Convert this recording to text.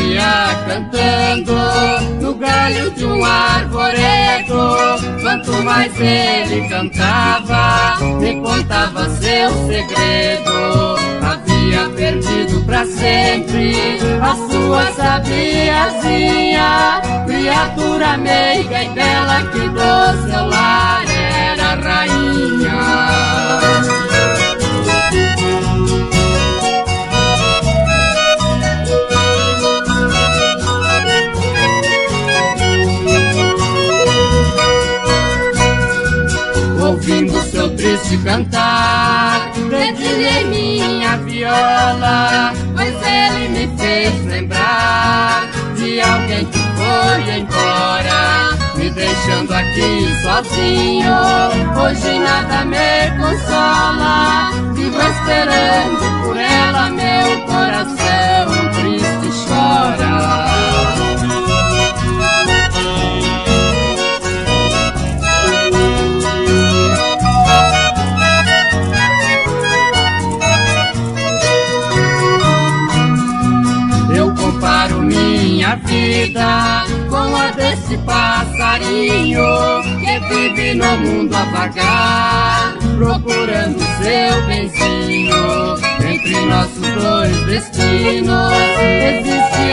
dia cantando no galho de um arvoredo. Quanto mais ele cantava, me contava seu segredo. Havia perdido pra sempre a sua sabiazinha, criatura meiga e bela que do seu lar era rainha. Ouvindo seu triste cantar, dedilhei minha viola, pois ele me fez lembrar de alguém que foi embora, me deixando aqui sozinho. Hoje nada me consola, vivo esperando por ela, meu coração triste chora. Minha vida com a desse passarinho que vive no mundo a vagar, procurando seu benzinho. Entre nossos dois destinos existe